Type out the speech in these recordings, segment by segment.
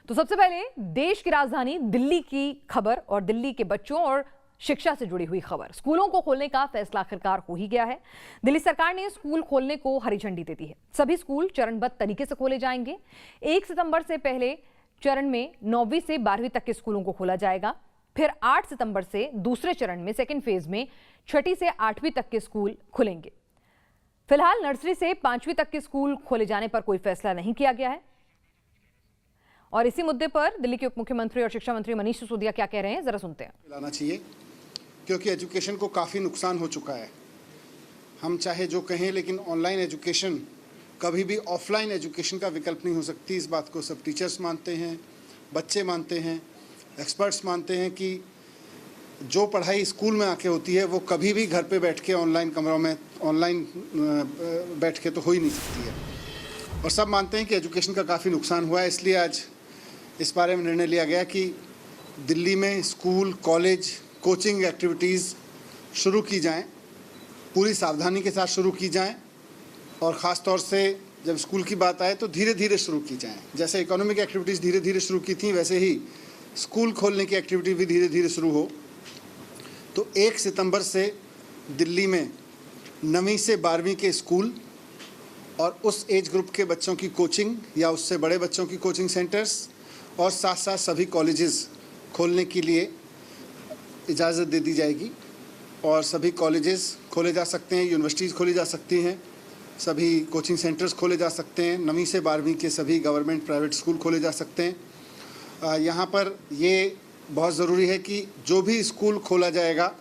तो सबसे पहले देश की राजधानी दिल्ली की खबर और दिल्ली के बच्चों और शिक्षा से जुड़ी हुई खबर। स्कूलों को खोलने का फैसला आखिरकार हो ही गया है। दिल्ली सरकार ने स्कूल खोलने को हरी झंडी दे दी है। सभी स्कूल चरणबद्ध तरीके से खोले जाएंगे। 1 सितंबर से पहले चरण में 9वीं से 12वीं तक के स्कूलों को खोला जाएगा। फिर 8 सितंबर से दूसरे चरण में सेकेंड फेज में 6ठी से 8वीं तक के स्कूल खुलेंगे। फिलहाल नर्सरी से 5वीं तक के स्कूल खोले जाने पर कोई फैसला नहीं किया गया है। और इसी मुद्दे पर दिल्ली के उप मुख्यमंत्री और शिक्षा मंत्री मनीष सिसोदिया क्या कह रहे हैं, जरा सुनते हैं। लाना चाहिए क्योंकि एजुकेशन को काफ़ी नुकसान हो चुका है। हम चाहे जो कहें, लेकिन ऑनलाइन एजुकेशन कभी भी ऑफलाइन एजुकेशन का विकल्प नहीं हो सकती। इस बात को सब टीचर्स मानते हैं, बच्चे मानते हैं, एक्सपर्ट्स मानते हैं कि जो पढ़ाई स्कूल में आके होती है वो कभी भी घर पे बैठ के ऑनलाइन कमरों में ऑनलाइन बैठ के तो हो ही नहीं सकती है। और सब मानते हैं कि एजुकेशन का काफ़ी नुकसान हुआ है। इसलिए आज इस बारे में निर्णय लिया गया कि दिल्ली में स्कूल, कॉलेज, कोचिंग एक्टिविटीज़ शुरू की जाएं, पूरी सावधानी के साथ शुरू की जाएं और ख़ास तौर से जब स्कूल की बात आए तो धीरे धीरे शुरू की जाएं। जैसे इकोनॉमिक एक्टिविटीज़ धीरे धीरे शुरू की थी, वैसे ही स्कूल खोलने की एक्टिविटी भी धीरे धीरे शुरू हो। तो 1 सितंबर से दिल्ली में 9वीं से 12वीं के स्कूल और उस एज ग्रुप के बच्चों की कोचिंग या उससे बड़े बच्चों की कोचिंग सेंटर्स और साथ साथ सभी कॉलेजेस खोलने के लिए इजाज़त दे दी जाएगी। और सभी कॉलेजेस खोले जा सकते हैं, यूनिवर्सिटीज़ खोली जा सकती हैं, सभी कोचिंग सेंटर्स खोले जा सकते हैं, 9वीं से 12वीं के सभी गवर्नमेंट प्राइवेट स्कूल खोले जा सकते हैं। यहाँ पर ये बहुत ज़रूरी है कि जो भी स्कूल खोला जाएगा,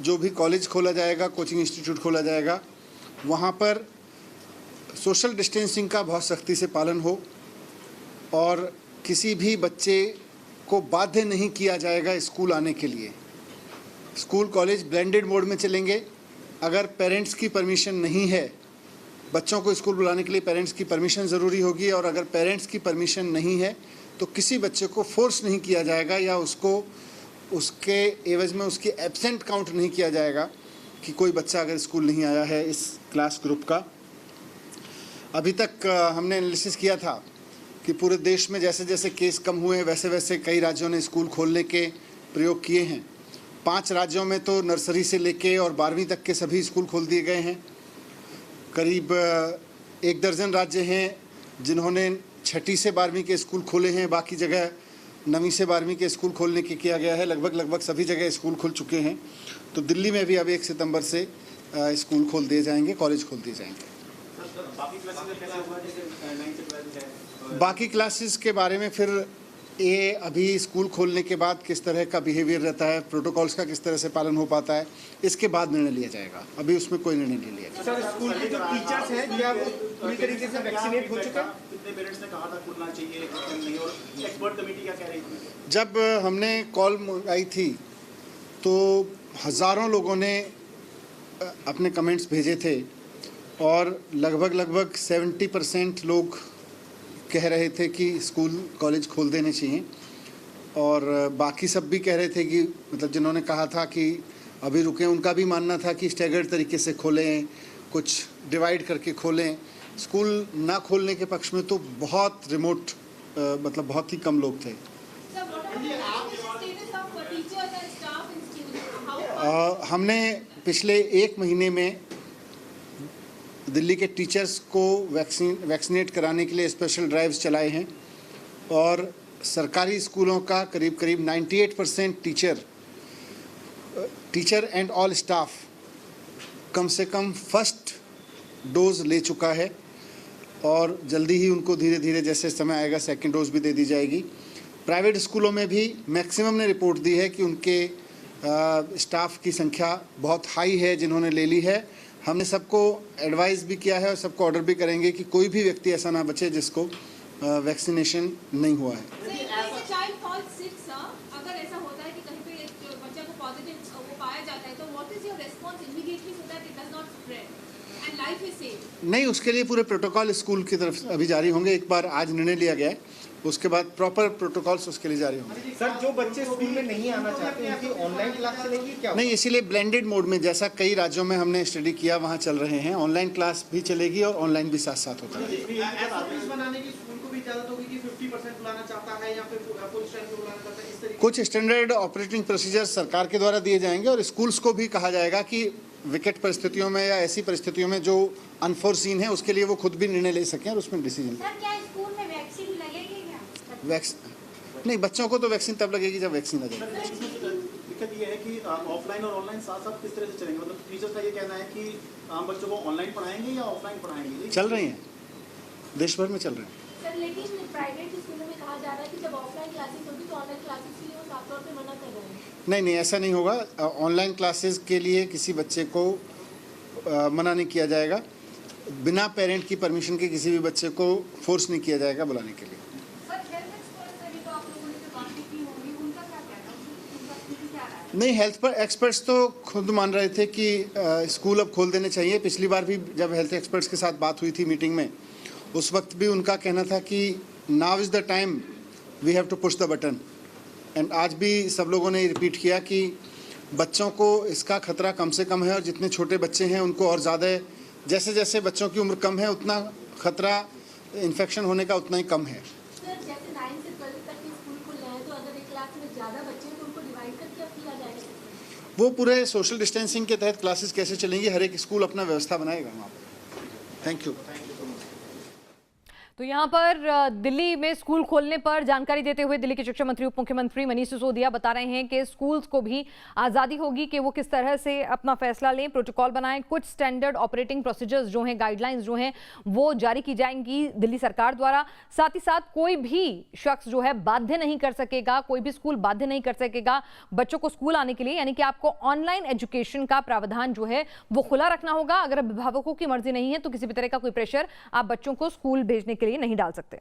जो भी कॉलेज खोला जाएगा, कोचिंग इंस्टीट्यूट खोला जाएगा, वहाँ पर सोशल डिस्टेंसिंग का बहुत सख्ती से पालन हो और किसी भी बच्चे को बाध्य नहीं किया जाएगा स्कूल आने के लिए। स्कूल कॉलेज ब्लेंडेड मोड में चलेंगे। अगर पेरेंट्स की परमिशन नहीं है, बच्चों को स्कूल बुलाने के लिए पेरेंट्स की परमिशन ज़रूरी होगी। और अगर पेरेंट्स की परमिशन नहीं है तो किसी बच्चे को फोर्स नहीं किया जाएगा या उसको उसके एवज में उसकी एब्सेंट काउंट नहीं किया जाएगा कि कोई बच्चा अगर स्कूल नहीं आया है इस क्लास ग्रुप का। अभी तक हमने एनालिसिस किया था कि पूरे देश में जैसे जैसे केस कम हुए हैं वैसे वैसे कई राज्यों ने स्कूल खोलने के प्रयोग किए हैं। 5 राज्यों में तो नर्सरी से लेके और 12वीं तक के सभी स्कूल खोल दिए गए हैं। करीब 1 दर्जन राज्य हैं जिन्होंने 6ठी से 12वीं के स्कूल खोले हैं। बाकी जगह 9वीं से 12वीं के स्कूल खोलने के किया गया है। लगभग सभी जगह स्कूल खुल चुके हैं। तो दिल्ली में भी अब 1 सितंबर से स्कूल खोल दिए जाएंगे, कॉलेज खोल दिए जाएंगे। बाकी क्लासेस के बारे में फिर ये अभी स्कूल खोलने के बाद किस तरह का बिहेवियर रहता है, प्रोटोकॉल्स का किस तरह से पालन हो पाता है, इसके बाद निर्णय लिया जाएगा। अभी उसमें कोई निर्णय नहीं लिया जाएगा। सर, स्कूल के जो टीचर्स हैं क्या वो पूरी तरीके से वैक्सीनेट हो चुके हैं? कितने पेरेंट्स ने कहा था खुलना चाहिए नहीं, और एक्सपर्ट कमेटी क्या कह रही थी? जब हमने कॉल आई थी तो हज़ारों लोगों ने अपने कमेंट्स भेजे थे और लगभग 70% लोग कह रहे थे कि स्कूल कॉलेज खोल देने चाहिए। और बाकी सब भी कह रहे थे कि मतलब जिन्होंने कहा था कि अभी रुकें, उनका भी मानना था कि स्टैगर्ड तरीके से खोलें, कुछ डिवाइड करके खोलें। स्कूल ना खोलने के पक्ष में तो बहुत रिमोट मतलब बहुत ही कम लोग थे। हमने पिछले 1 महीने में दिल्ली के टीचर्स को वैक्सीनेट कराने के लिए स्पेशल ड्राइव्स चलाए हैं और सरकारी स्कूलों का करीब 98% टीचर एंड ऑल स्टाफ कम से कम फर्स्ट डोज ले चुका है और जल्दी ही उनको धीरे धीरे जैसे समय आएगा सेकंड डोज भी दे दी जाएगी। प्राइवेट स्कूलों में भी मैक्सिमम ने रिपोर्ट दी है कि उनके स्टाफ की संख्या बहुत हाई है जिन्होंने ले ली है। हमने सबको एडवाइस भी किया है और सबको ऑर्डर भी करेंगे कि कोई भी व्यक्ति ऐसा ना बचे जिसको वैक्सीनेशन नहीं हुआ है। अगर ऐसा होता है कि कहीं पे बच्चा को पॉजिटिव वो पाया जाता है तो what is your response immediately so that it does not spread and life is safe? नहीं, उसके लिए पूरे प्रोटोकॉल स्कूल की तरफ अभी जारी होंगे। एक बार आज निर्णय लिया गया है, उसके बाद प्रॉपर प्रोटोकॉल्स उसके लिए जारी होंगे। सर, जो बच्चे स्कूल में नहीं आना चाहते उनकी ऑनलाइन क्लास चलेगी क्या? नहीं, इसीलिए ब्लेंडेड मोड में जैसा कई राज्यों में हमने स्टडी किया वहाँ चल रहे हैं। ऑनलाइन क्लास भी चलेगी और ऑनलाइन भी साथ साथ होता है। बनाने की स्कूल को भी इजाजत होगी कि 50% बुलाना चाहता है है या फिर फुल स्ट्रेंथ में बुलाना पड़ता है, इस तरीके कुछ स्टैंडर्ड ऑपरेटिंग प्रोसीजर सरकार के द्वारा दिए जाएंगे और स्कूल्स को भी कहा जाएगा कि विकट परिस्थितियों में या ऐसी परिस्थितियों में जो अनफोर्सीन है उसके लिए वो खुद भी निर्णय ले सकें और उसमें डिसीजन। सर क्या स्कूल में वैक्सीन लगेगी क्या? वैक्सीन नहीं, बच्चों को तो वैक्सीन तब लगेगी जब वैक्सीन आ जाएगी। दिक्कत ये है कि ऑफलाइन और ऑनलाइन साथ साथ किस तरह से चलेंगे, मतलब टीचर्स का ये कहना है कि हम बच्चों को ऑनलाइन पढ़ाएंगे या ऑफलाइन पढ़ाएंगे। चल रही हैं, देश भर में चल रहे हैं। सर लेकिन प्राइवेट स्कूलों में कहा जा रहा है कि जब ऑफलाइन क्लासेस होगी तो ऑनलाइन क्लासेस के लिए वो साफ तौर पे मना कर रहे हैं। नहीं नहीं, ऐसा नहीं होगा। ऑनलाइन क्लासेस के लिए किसी बच्चे को मना नहीं किया जाएगा। बिना पेरेंट की परमिशन के किसी भी बच्चे को फोर्स नहीं किया जाएगा बुलाने के लिए। नहीं, हेल्थ पर एक्सपर्ट्स तो खुद मान रहे थे कि स्कूल अब खोल देने चाहिए। पिछली बार भी जब हेल्थ एक्सपर्ट्स के साथ बात हुई थी मीटिंग में, उस वक्त भी उनका कहना था कि now is the time we have to push the button. And आज भी सब लोगों ने रिपीट किया कि बच्चों को इसका खतरा कम से कम है और जितने छोटे बच्चे हैं उनको और ज़्यादा है। जैसे जैसे बच्चों की उम्र कम है उतना खतरा इन्फेक्शन होने का उतना ही कम है। सर जैसे 9 से 12 तक के स्कूल खुल रहे हैं तो अगर एक क्लास में ज़्यादा बच्चे हैं तो उनको डिवाइड करके अब किया जाएगा? वो पूरे सोशल डिस्टेंसिंग के तहत क्लासेस कैसे चलेंगी, हर एक स्कूल अपना व्यवस्था बनाएगा वहाँ पर। Thank you. तो यहाँ पर दिल्ली में स्कूल खोलने पर जानकारी देते हुए दिल्ली के शिक्षा मंत्री उप मुख्यमंत्री मनीष सिसोदिया बता रहे हैं कि स्कूल्स को भी आज़ादी होगी कि वो किस तरह से अपना फैसला लें, प्रोटोकॉल बनाएं। कुछ स्टैंडर्ड ऑपरेटिंग प्रोसीजर्स जो हैं, गाइडलाइंस जो हैं, वो जारी की जाएंगी दिल्ली सरकार द्वारा। साथ ही साथ कोई भी शख्स जो है बाध्य नहीं कर सकेगा, कोई भी स्कूल बाध्य नहीं कर सकेगा बच्चों को स्कूल आने के लिए। यानी कि आपको ऑनलाइन एजुकेशन का प्रावधान जो है वो खुला रखना होगा। अगर अभिभावकों की मर्जी नहीं है तो किसी भी तरह का कोई प्रेशर आप बच्चों को स्कूल भेजने के लिए नहीं डाल सकते।